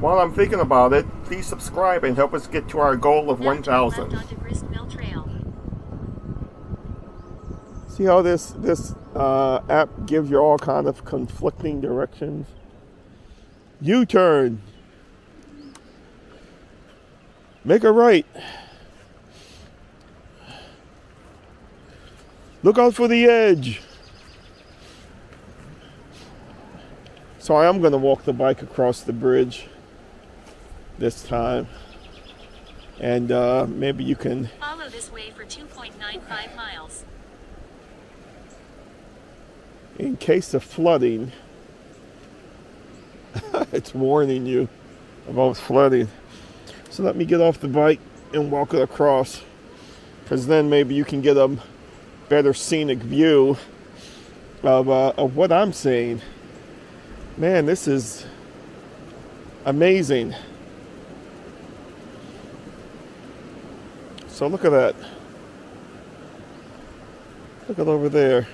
while I'm thinking about it, please subscribe and help us get to our goal of 1,000. Grist Mills Trail. See how this app gives you all kind of conflicting directions? U-turn. Make a right. Look out for the edge. So I am going to walk the bike across the bridge this time. And maybe you can follow this way for 2.95 miles. In case of flooding, it's warning you about flooding. So let me get off the bike and walk it across, because then maybe you can get a better scenic view of what I'm seeing. Man, this is amazing. So look at that. Look at over there.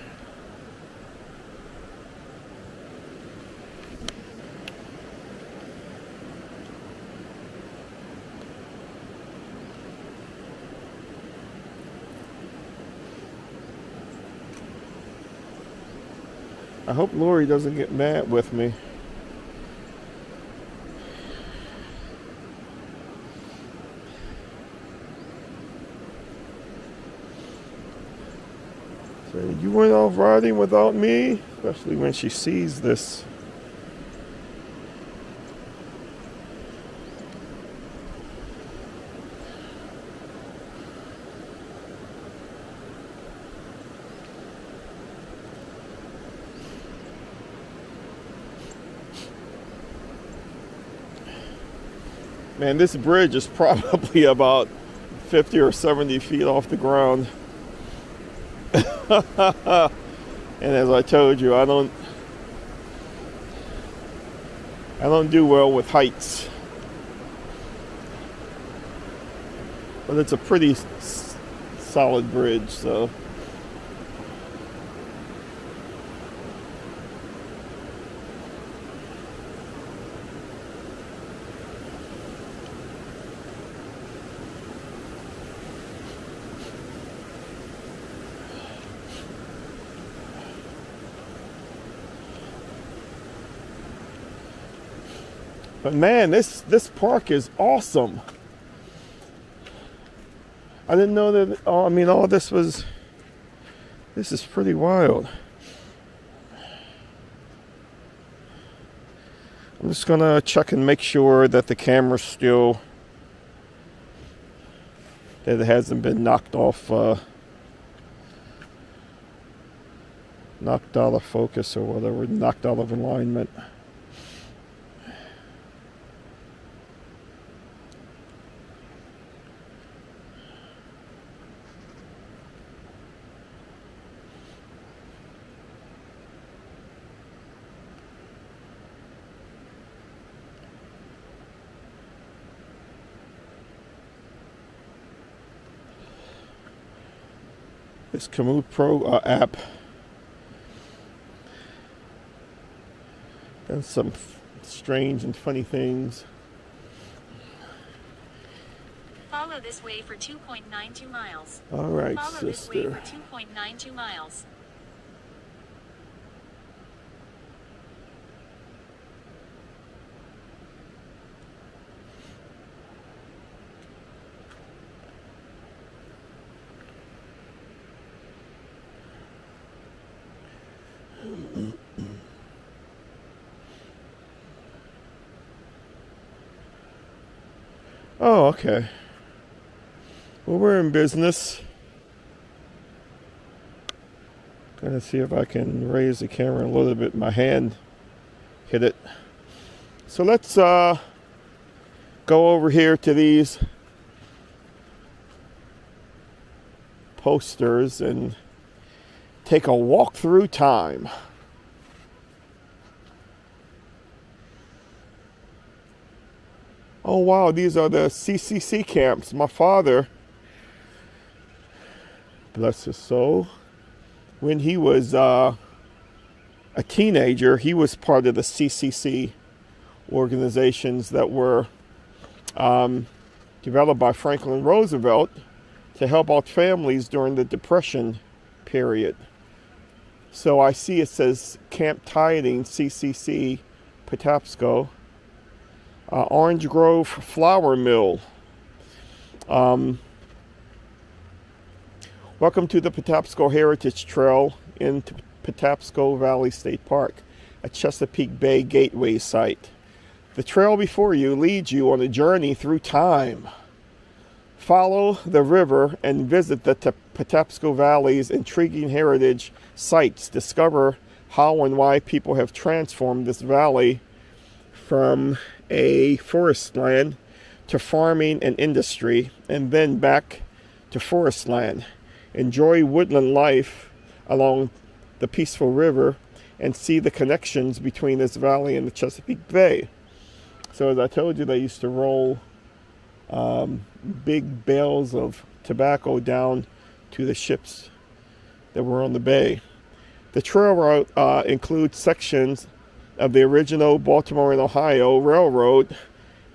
I hope Lori doesn't get mad with me. So you went off riding without me, especially when she sees this. Man, this bridge is probably about 50 or 70 feet off the ground. And as I told you, I don't do well with heights. But it's a pretty solid bridge, so. But man, this park is awesome. I didn't know that. Oh, I mean, all this was. This is pretty wild. I'm just gonna check and make sure that the camera's still. That it hasn't been knocked off. Knocked out of focus or whatever. Knocked out of alignment. This Komoot Pro app does some strange and funny things. Follow this way for 2.92 miles. All right, Follow sister. this way for 2.92 miles. Oh, okay. Well, we're in business. Gonna see if I can raise the camera a little bit. My hand hit it. So let's go over here to these posters and take a walk through time. Oh wow, these are the CCC camps. My father, bless his soul, when he was a teenager, he was part of the CCC organizations that were developed by Franklin Roosevelt to help out families during the Depression period. So I see it says Camp Tiding, CCC, Patapsco, Orange Grove Flour Mill. Welcome to the Patapsco Heritage Trail in Patapsco Valley State Park, a Chesapeake Bay gateway site. The trail before you leads you on a journey through time. Follow the river and visit the Patapsco Valley's intriguing heritage sites. Discover how and why people have transformed this valley from a forest land to farming and industry, and then back to forest land. Enjoy woodland life along the peaceful river and see the connections between this valley and the Chesapeake Bay. So as I told you, they used to roll big bales of tobacco down to the ships that were on the bay. The trail route includes sections of the original Baltimore and Ohio Railroad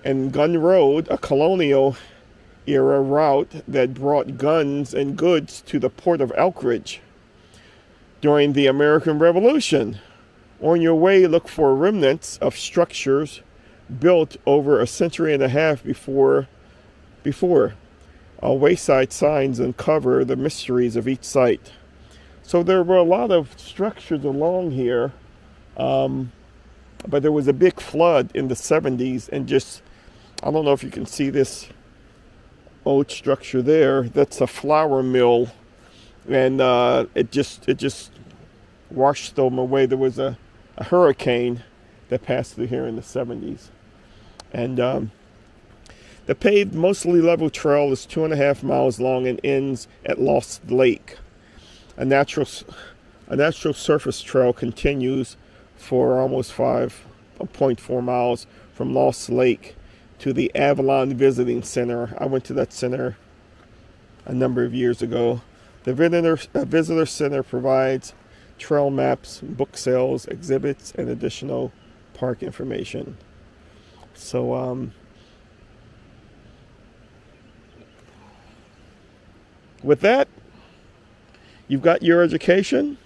and Gun Road, a colonial era route that brought guns and goods to the port of Elkridge during the American Revolution. On your way, look for remnants of structures built over a century and a half before. Wayside signs uncover the mysteries of each site. So there were a lot of structures along here, but there was a big flood in the 70s, and just, I don't know if you can see this old structure there. That's a flour mill, and it just washed them away. There was a hurricane that passed through here in the 70s, and the paved, mostly level trail is 2.5 miles long and ends at Lost Lake. A natural surface trail continues for almost 5.4 miles from Lost Lake to the Avalon Visiting Center. I went to that center a number of years ago. The visitor center provides trail maps, book sales, exhibits, and additional park information. So with that, you've got your education.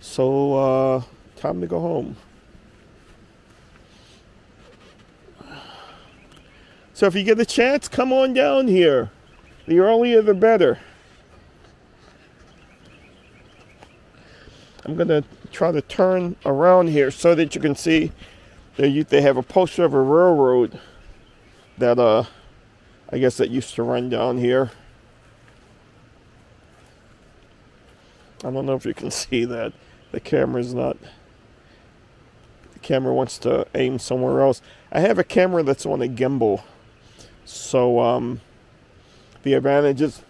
So time to go home. So if you get a chance, come on down here. The earlier the better. I'm going to try to turn around here so that you can see they have a poster of a railroad that I guess that used to run down here. I don't know if you can see that. The camera's not. The camera wants to aim somewhere else. I have a camera that's on a gimbal. So the advantages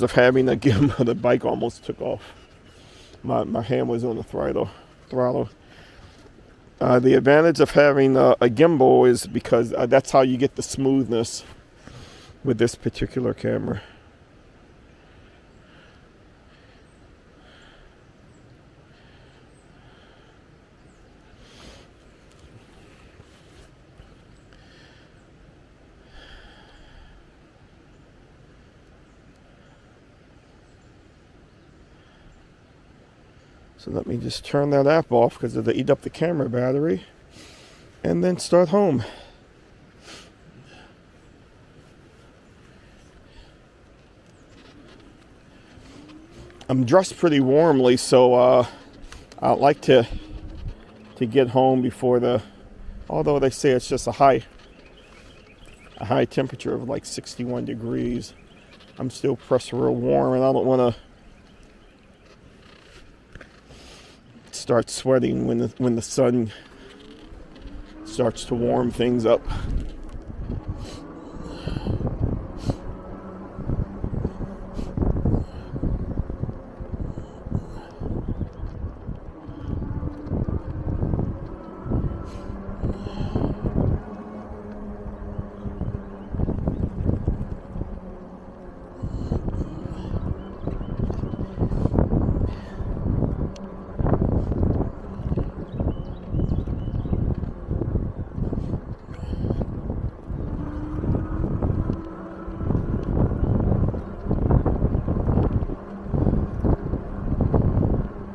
of having a gimbal, the bike almost took off. My hand was on the throttle. The advantage of having a gimbal is because that's how you get the smoothness with this particular camera. So let me just turn that app off because it'll eat up the camera battery, and then start home. I'm dressed pretty warmly, so I'd like to get home before although they say it's just a high temperature of like 61 degrees. I'm still pressed real warm, and I don't want to start sweating when the sun starts to warm things up.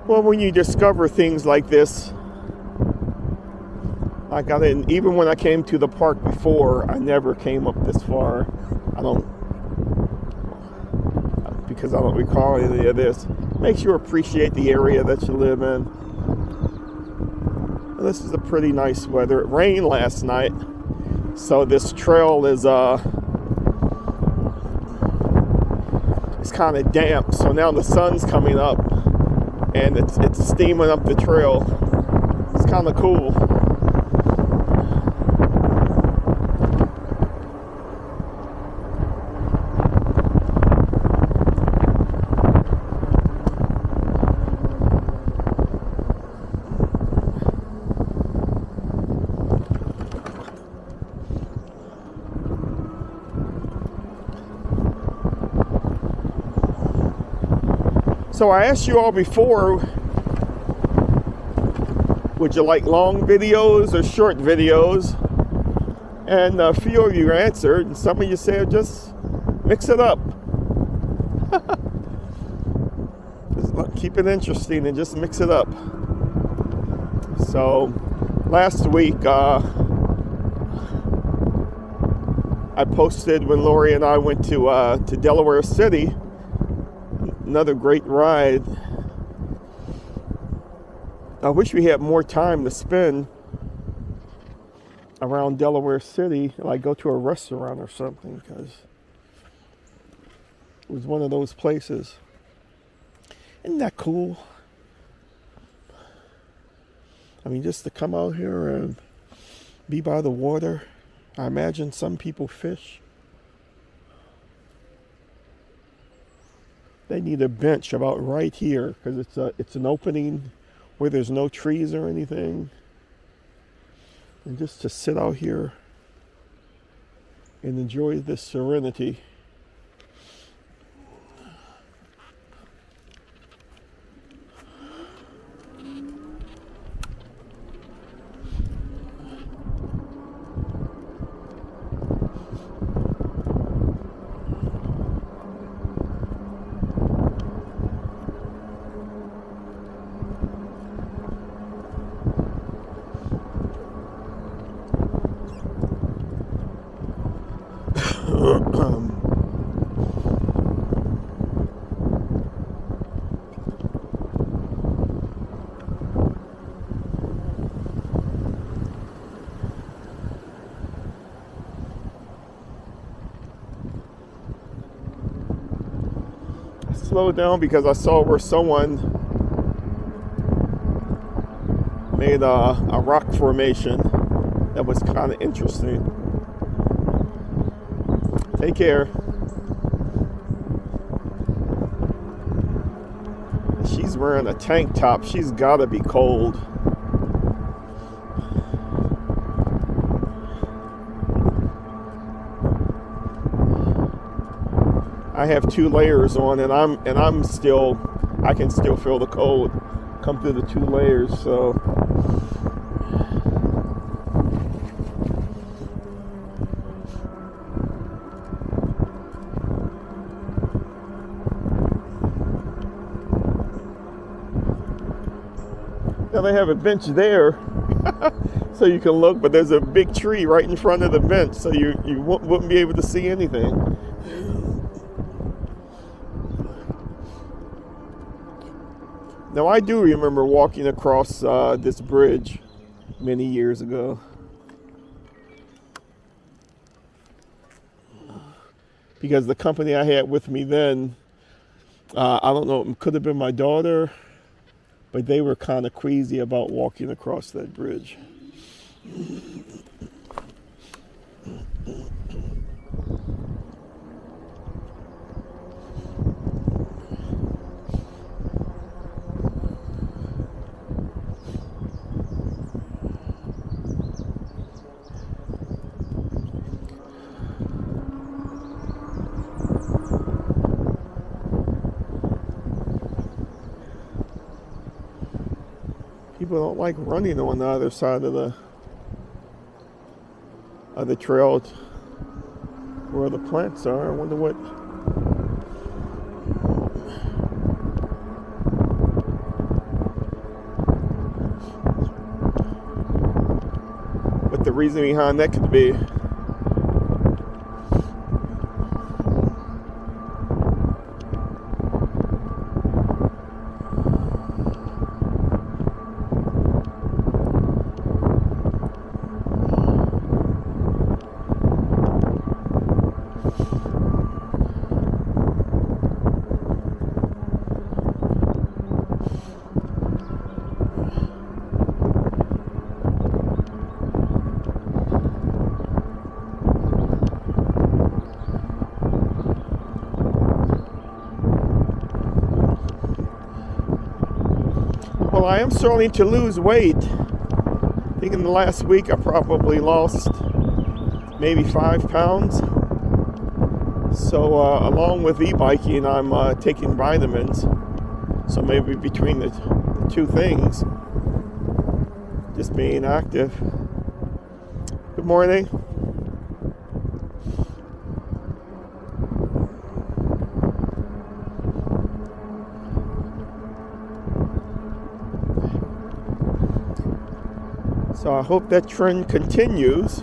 Well, when you discover things like this, I got in, even when I came to the park before, I never came up this far. Because I don't recall any of this. Makes you appreciate the area that you live in. And this is a pretty nice weather. It rained last night, so this trail is it's kind of damp. So now the sun's coming up, and it's steaming up the trail. It's kind of cool. So I asked you all before, would you like long videos or short videos? And a few of you answered, and some of you said just mix it up. Just keep it interesting and just mix it up. So last week I posted when Lori and I went to Delaware City. Another great ride. I wish we had more time to spend around Delaware City, like go to a restaurant or something, because it was one of those places. Isn't that cool? I mean, just to come out here and be by the water. I imagine some people fish. They need a bench about right here, because it's an opening where there's no trees or anything. And just to sit out here and enjoy this serenity. Slowed down because I saw where someone made a rock formation that was kind of interesting. Take care. She's wearing a tank top. She's gotta be cold. I have 2 layers on, and I can still feel the cold come through the 2 layers. So now they have a bench there, so you can look, but there's a big tree right in front of the bench, so you wouldn't be able to see anything. Now, I do remember walking across this bridge many years ago. Because the company I had with me then, I don't know, it could have been my daughter, but they were kind of queasy about walking across that bridge. People don't like running on the other side of the trail where the plants are. I wonder what. reason behind that could be. Well, I am starting to lose weight. I think in the last week I probably lost maybe 5 pounds. So along with e-biking, I'm taking vitamins. So maybe between the two things, just being active. Good morning. So I hope that trend continues.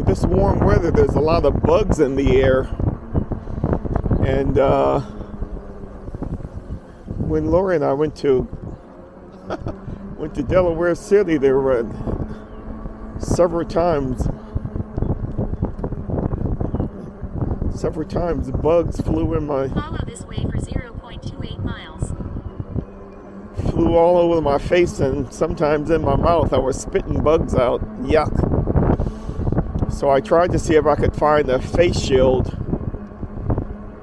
This warm weather, there's a lot of bugs in the air, and when Lori and I went to Delaware City, there were several times bugs flew in my Follow this way for 0.28 miles. Flew all over my face and sometimes in my mouth. I was spitting bugs out. Yuck. So I tried to see if I could find a face shield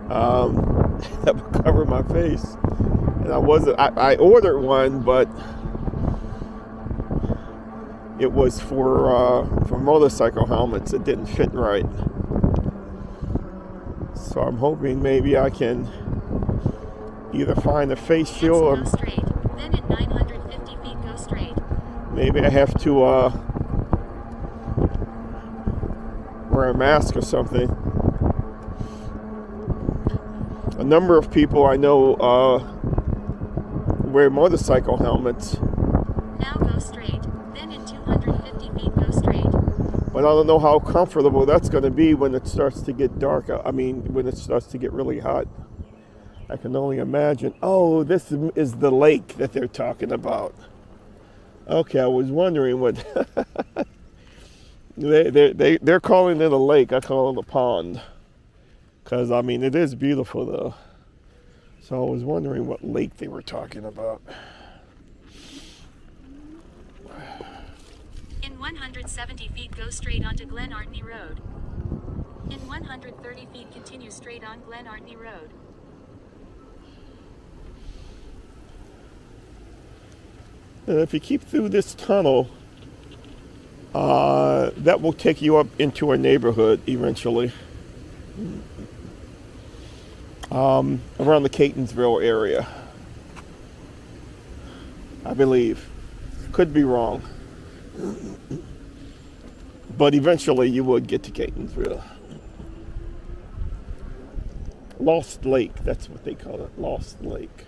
that would cover my face. And I ordered one, but it was for motorcycle helmets. It didn't fit right. So I'm hoping maybe I can either find a face shield or go straight. Then in 950 feet, go straight. Maybe I have to wear a mask or something. A number of people I know wear motorcycle helmets. Now go straight. Then in 250 feet, go straight. But I don't know how comfortable that's going to be when it starts to get dark. I mean, when it starts to get really hot. I can only imagine. Oh, this is the lake that they're talking about. Okay, I was wondering what... They're calling it a lake. I call it a pond. Because, I mean, it is beautiful, though. So I was wondering what lake they were talking about. In 170 feet, go straight onto Glen Artney Road. In 130 feet, continue straight on Glen Artney Road. And if you keep through this tunnel, that will take you up into a neighborhood eventually. Around the Catonsville area, I believe. Could be wrong. But eventually you would get to Catonsville. Lost Lake, that's what they call it, Lost Lake.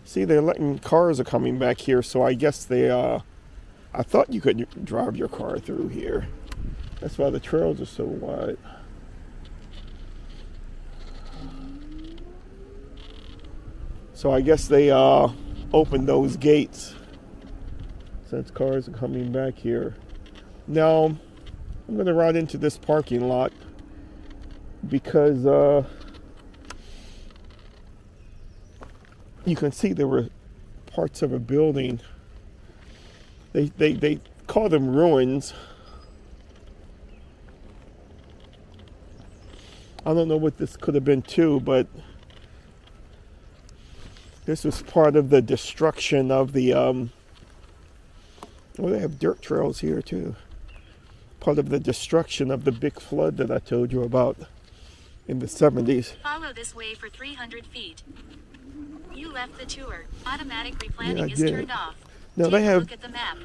See, they're letting, cars are coming back here, so I guess they, I thought you could drive your car through here. That's why the trails are so wide. So I guess they opened those gates since cars are coming back here. Now, I'm going to ride into this parking lot because you can see there were parts of a building. They call them ruins. I don't know what this could have been too, but this was part of the destruction of the, well, they have dirt trails here too. Part of the destruction of the big flood that I told you about in the 70s. Follow this way for 300 feet. You left the tour. Automatic replanning Yeah, I is did. turned off. Now Take they a have, look at the map.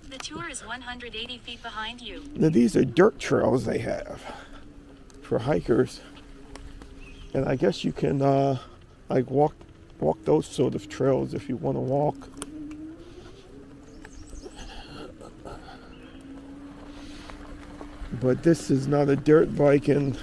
The tour is 180 feet behind you. now these are dirt trails they have for hikers. And I guess you can like walk those sort of trails if you want to walk. But this is not a dirt bike, and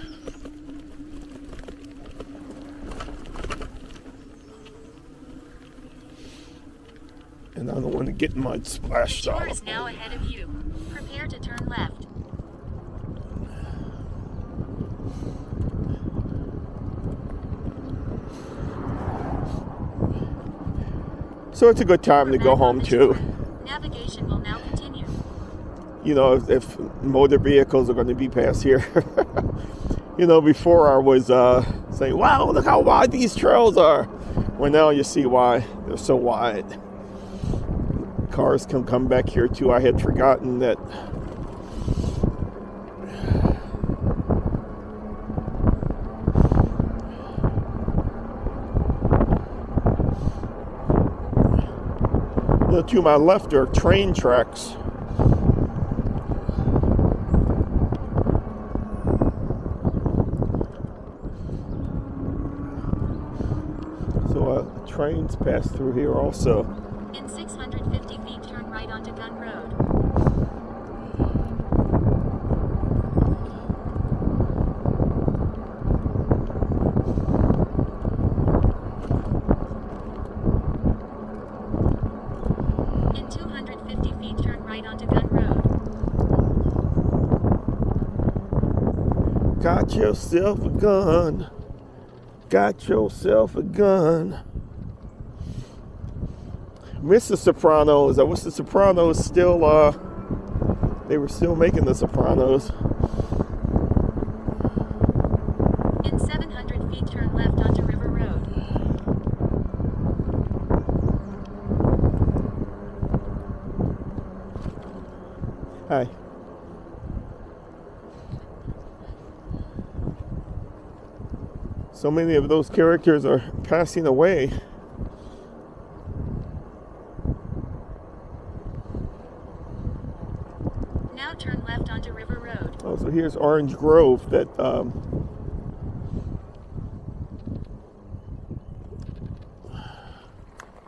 I don't want to get mud splashed The all tour is over now me. ahead of you. Prepare to turn left. So it's a good time to go home too. Navigation will now continue. You know, if motor vehicles are going to be past here. You know, before I was saying, wow, look how wide these trails are. Well, now you see why they're so wide. Cars can come back here too. I had forgotten that. To my left are train tracks. So trains pass through here also. In 650 feet, turn right onto Gun Road. In 250 feet, turn right onto Gun Road. Got yourself a gun. Got yourself a gun. Miss the Sopranos. I wish the Sopranos still, they were still making the Sopranos. In 700 feet, turn left onto River Road. Hi. So many of those characters are passing away. Now turn left onto River Road. Oh, so here's Orange Grove that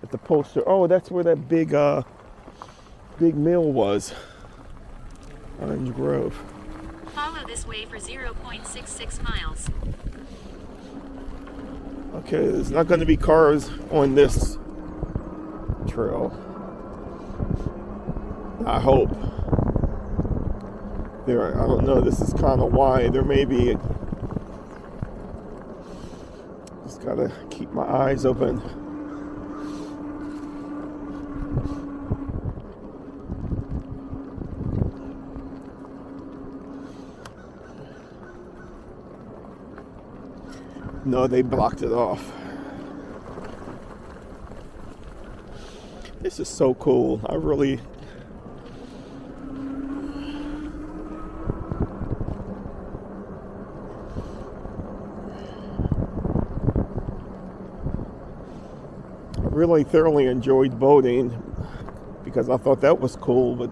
at the poster. Oh, that's where that big mill was. Orange Grove. Follow this way for 0.66 miles. Okay, there's not going to be cars on this trail. I hope. There, I don't know, this is kind of wide. There may be. Just gotta keep my eyes open. No, they blocked it off. This is so cool. I really thoroughly enjoyed boating because I thought that was cool, but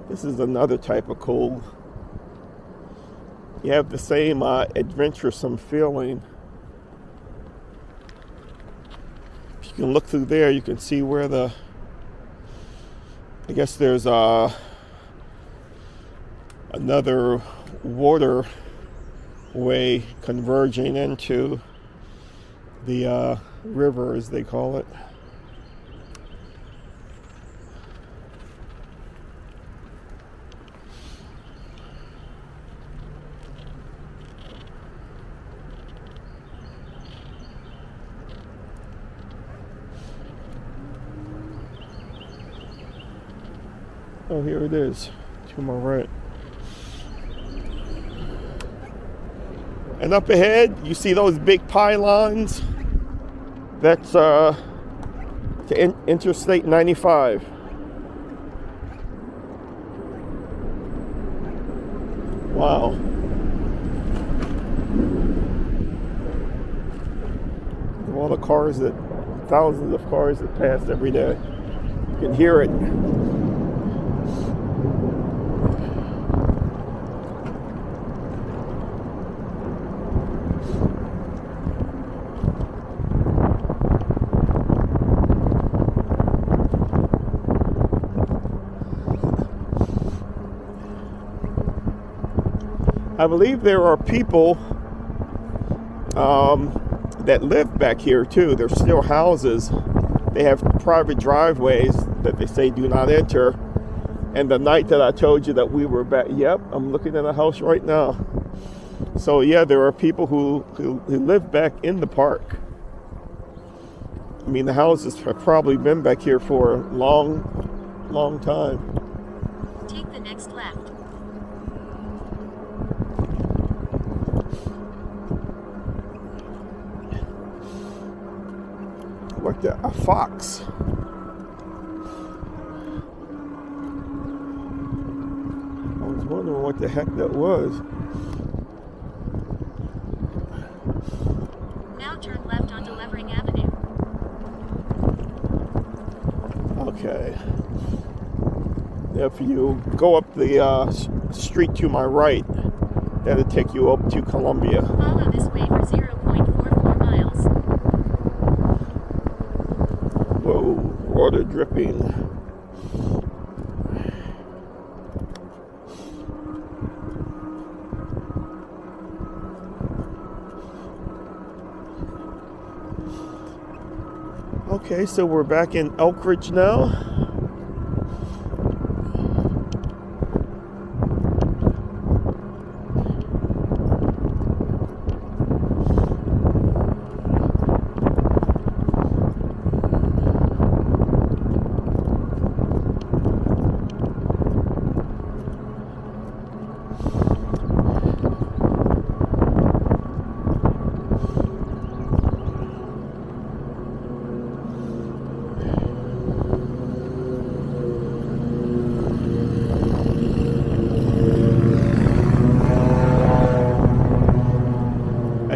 this is another type of cool. You have the same adventuresome feeling. If you can look through there, you can see where I guess there's another waterway converging into the river, as they call it. Oh, here it is, to my right. And up ahead, you see those big pylons? That's to Interstate 95. Wow. All the cars thousands of cars that pass every day. You can hear it. I believe there are people that live back here too. There's still houses. They have private driveways that they say do not enter. And the night that I told you that we were back, yep, I'm looking at a house right now. So yeah, there are people who live back in the park. I mean, the houses have probably been back here for a long time. Take the next left. Like a fox. I was wondering what the heck that was. Now turn left onto Levering Avenue. Okay. If you go up the street to my right, that'll take you up to Columbia. Follow this way for 0.44 miles. Whoa, water dripping. Okay, so we're back in Elkridge now.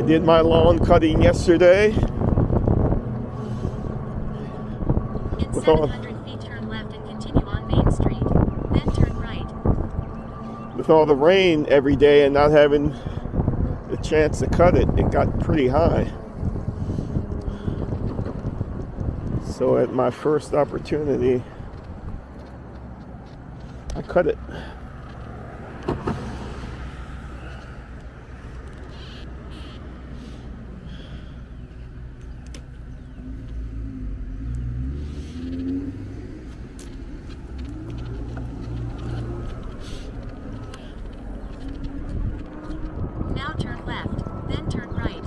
Did my lawn cutting yesterday. In 700 feet, turn left and continue on Main Street. Then turn right. With all the rain every day and not having the chance to cut it, it got pretty high. So at my first opportunity, I cut it. Now turn left, then turn right.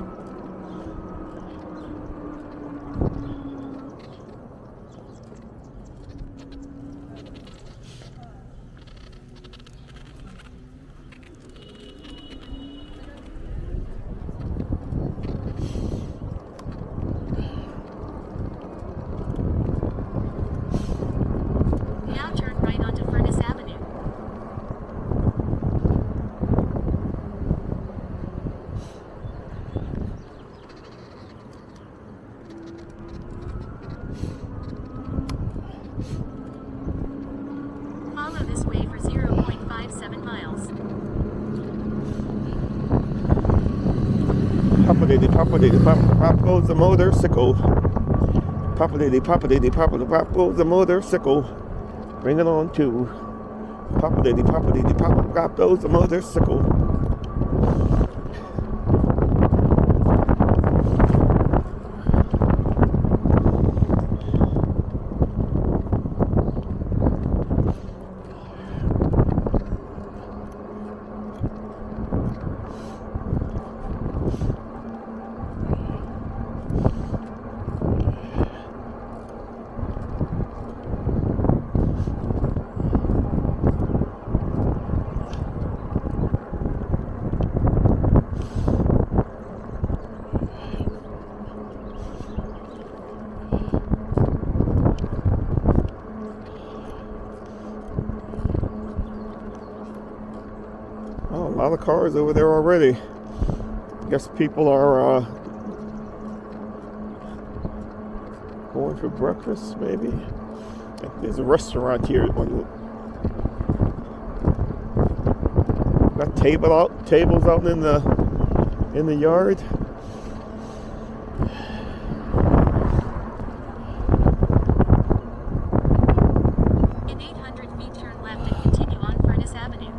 miles. Pop-a-diddy, pop-a-diddy, pop goes the motorcycle. Pop-a-diddy, pop-a-diddy, pop goes the motorcycle. Bring it on too. Pop-a-diddy, pop-a-diddy, pop goes the motorcycle. Oh, a lot of cars over there already. Guess people are going for breakfast, maybe. There's a restaurant here. Got tables out in the yard. In 800 feet, turn left and continue on Furnace Avenue.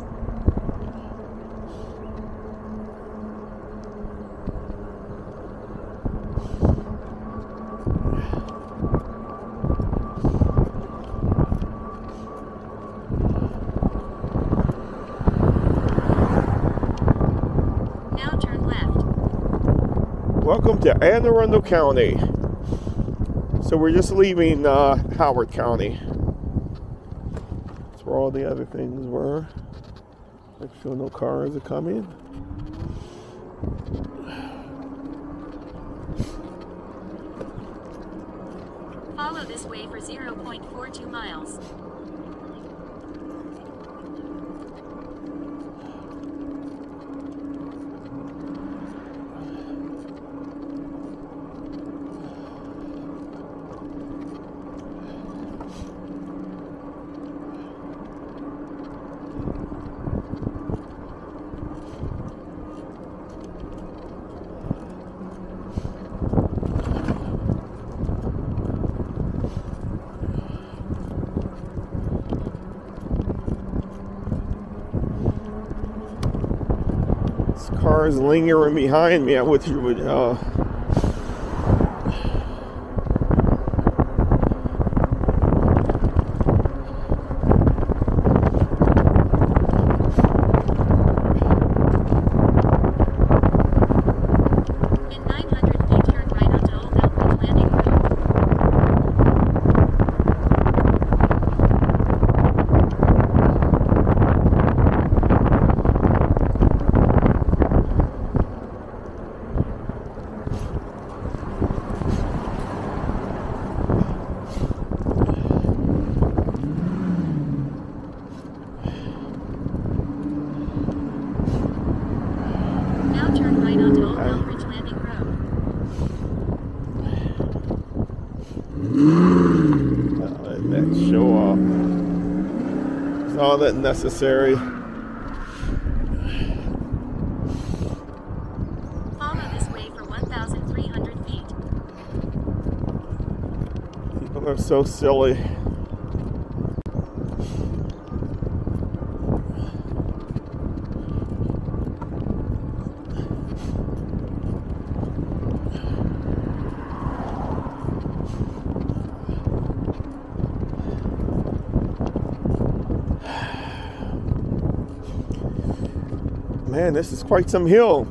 Now turn left. Welcome to Anne Arundel County. So we're just leaving Howard County. That's where all the other things were. Make sure no cars are coming. Follow this way for 0.42 miles. Cars lingering behind me. I wish you would. In 900 feet, turn right onto Old Elkridge Landing Road. Now turn right onto Old Elkridge Landing Road. Let that show off. It's all that necessary. Follow this way for 1,300 feet. People are so silly. Man, this is quite some hill.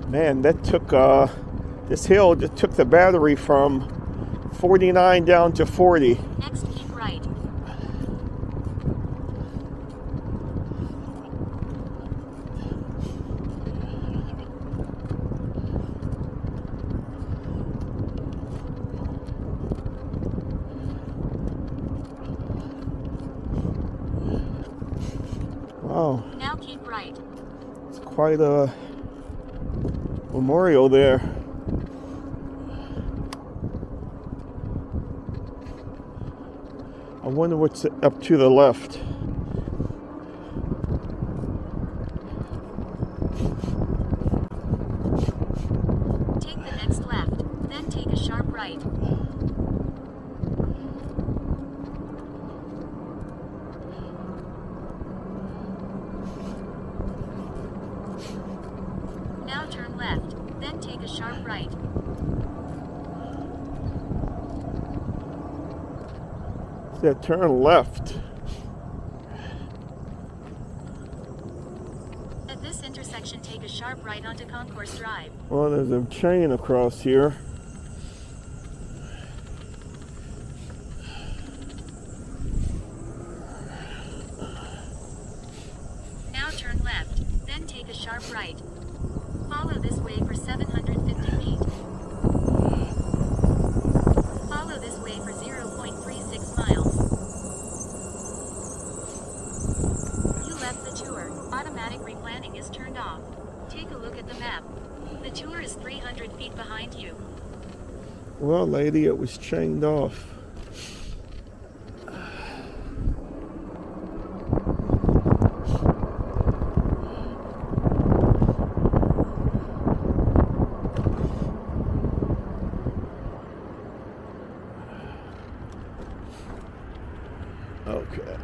Man, that took this hill just took the battery from 49 down to 40. Next, keep right. Wow, Now keep right. it's quite a memorial there. wonder what's up to the left. Take the next left, then take a sharp right. Now turn left, then take a sharp right. That turn left. At this intersection, take a sharp right onto Concourse Drive. Well, there's a chain across here. Now turn left, then take a sharp right. Follow this way for 750 feet. Follow this way for 0.36 miles. You left the tour. Automatic replanning is turned off. Take a look at the map. The tour is 300 feet behind you. Well, lady, it was chained off. Okay.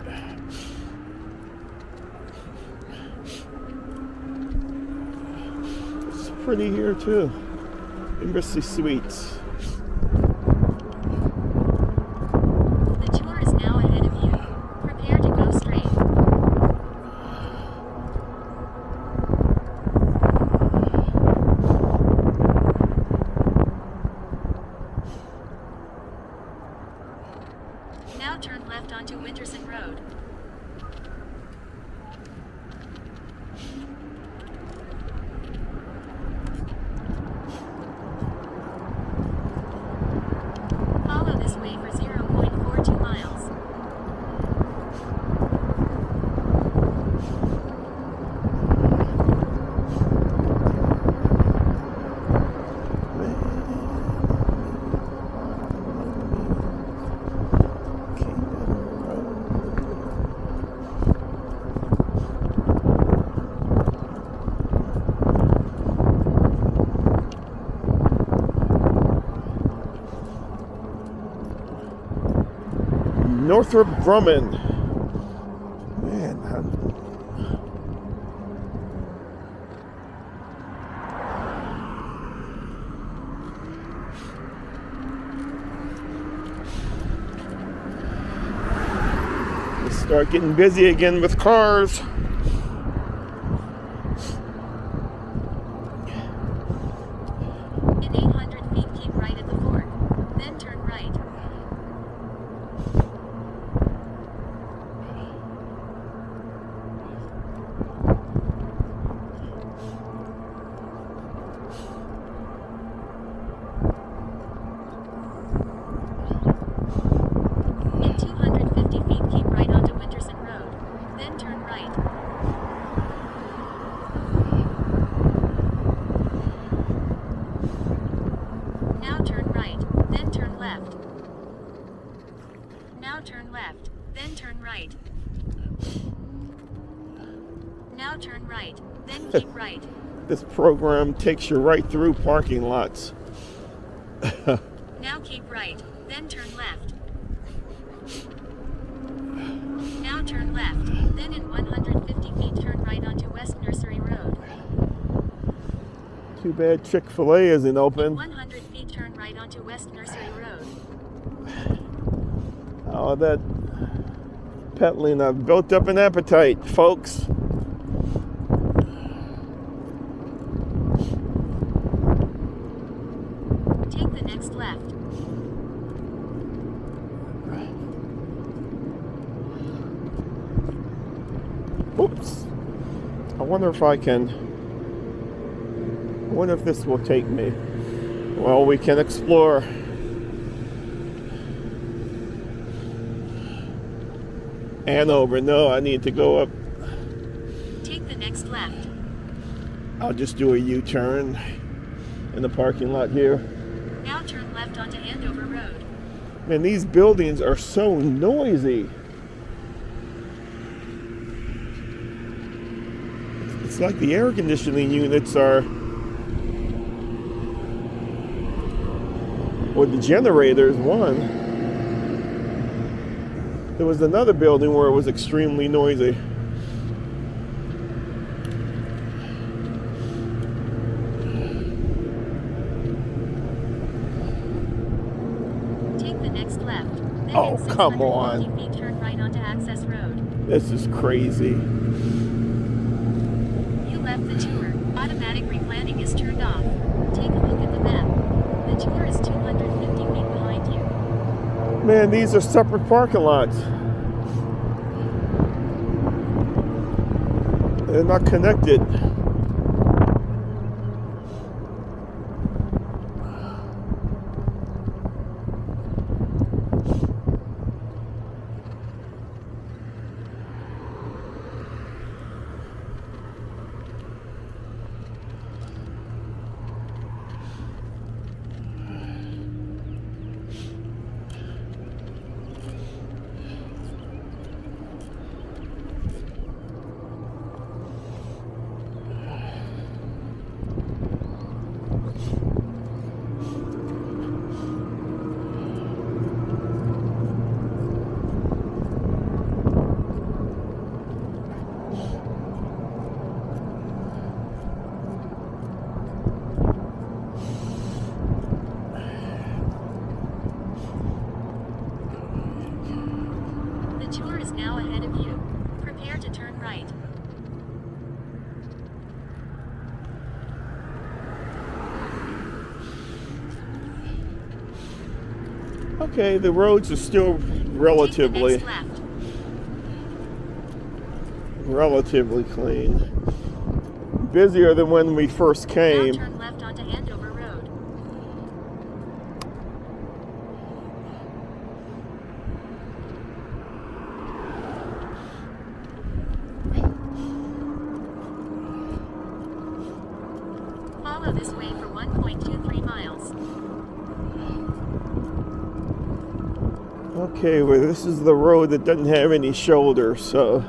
It's pretty here too. Embassy Suites. The tour is now ahead of you. Prepare to go straight. Now turn left onto Winterson Road. Follow this way for 0.42 miles. Northrop Grumman. Man, let's start getting busy again with cars. In 800 feet, keep right at the fork. Then turn right. In 250 feet, keep right onto Winterson Road. Then turn right. Now turn right, then turn left. Now turn left, then turn right. Now turn right, then keep right. This program takes you right through parking lots. Now keep right, then turn left. Now turn left, then in 150 feet turn right onto West Nursery Road. Too bad Chick-fil-A isn't In open. 100 feet turn right onto West Nursery Road. Oh, that peddling, I've built up an appetite, folks. Take the next left. Oops. I wonder if I can. I wonder if this will take me. Well, we can explore. Hanover, no, I need to go up. Take the next left. I'll just do a U-turn in the parking lot here. Now turn left onto Andover Road. Man, these buildings are so noisy. It's like the air conditioning units are, or the generators, one. There was another building where it was extremely noisy. Take the next left. Then Oh, in come 650 on. feet, turn right onto Access Road. This is crazy. You left the tour. Automatic replanning is turned off. Take a look at the map. The tour is 250 feet behind you. Man, these are separate parking lots. They're not connected. The tour is now ahead of you. Prepare to turn right. Okay, the roads are still relatively Take the next left. relatively clean. Busier than when we first Now came. turn left onto Andover Road. Follow this way for 1.23 miles. Okay, well, this is the road that doesn't have any shoulders, so.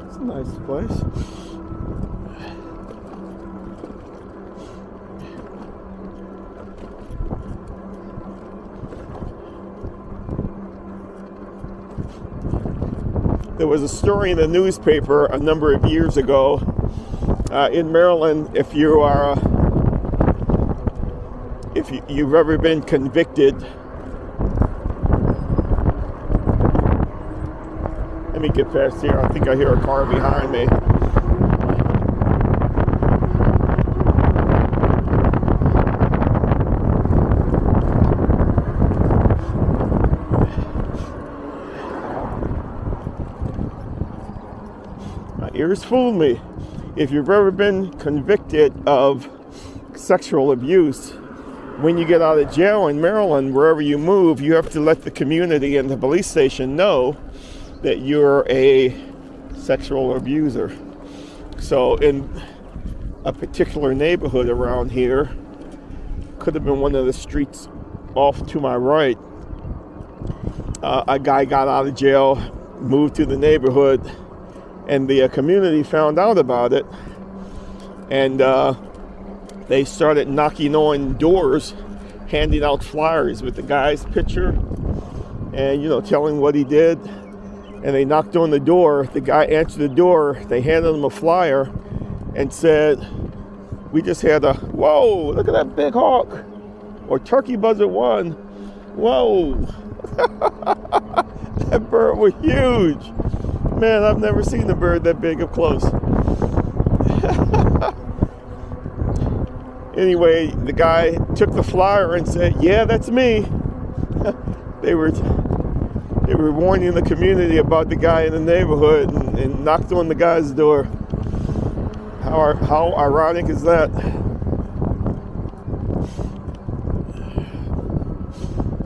It's a nice place. There was a story in the newspaper a number of years ago in Maryland. If you are, you've ever been convicted, let me get past here. I think I hear a car behind me. Ears fooled me. If you've ever been convicted of sexual abuse, when you get out of jail in Maryland, wherever you move, you have to let the community and the police station know that you're a sexual abuser. So in a particular neighborhood around here, could have been one of the streets off to my right, a guy got out of jail, moved to the neighborhood, and the community found out about it, and they started knocking on doors, handing out flyers with the guy's picture and, you know, telling what he did. And they knocked on the door. The guy answered the door. They handed him a flyer and said, We just had a, whoa, look at that big hawk. Or turkey buzzard one. Whoa. That bird was huge. Man, I've never seen a bird that big up close. Anyway, the guy took the flyer and said, yeah, that's me. They were warning the community about the guy in the neighborhood and knocked on the guy's door. How ironic is that?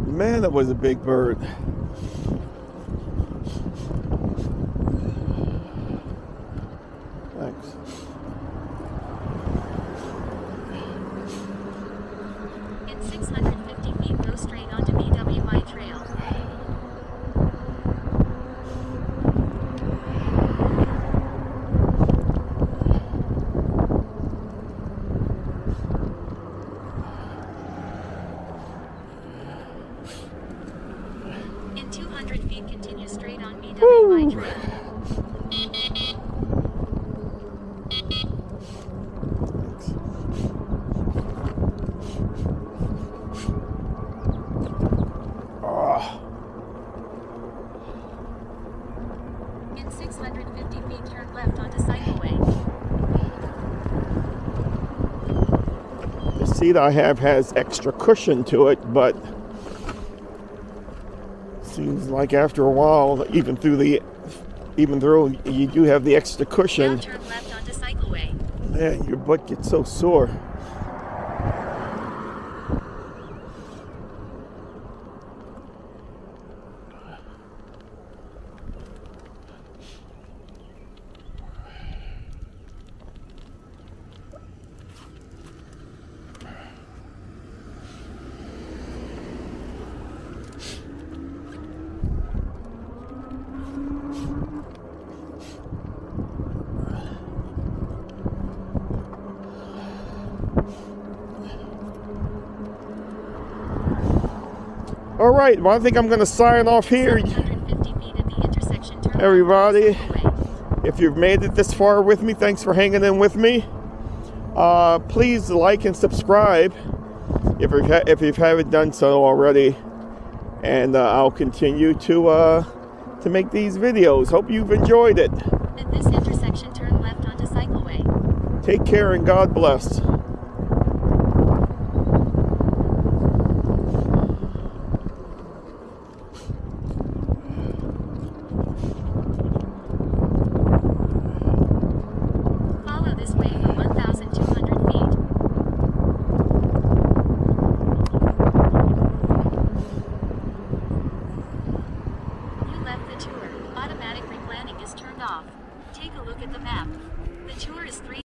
Man, that was a big bird. Thanks. In 650 feet, go straight onto BWI Trail. In 200 feet, continue straight on BWI Trail. In 650 feet, turn left onto cycleway. The seat I have has extra cushion to it, but seems like after a while, even though you do have the extra cushion, Now turn left onto cycleway. man, your butt gets so sore. All right, well, I think I'm going to sign off here. 750 feet at the intersection, turn Everybody, left onto cycleway. if you've made it this far with me, thanks for hanging in with me. Please like and subscribe if you haven't done so already, and I'll continue to make these videos. Hope you've enjoyed it. At this intersection, turn left onto cycleway. Take care and God bless.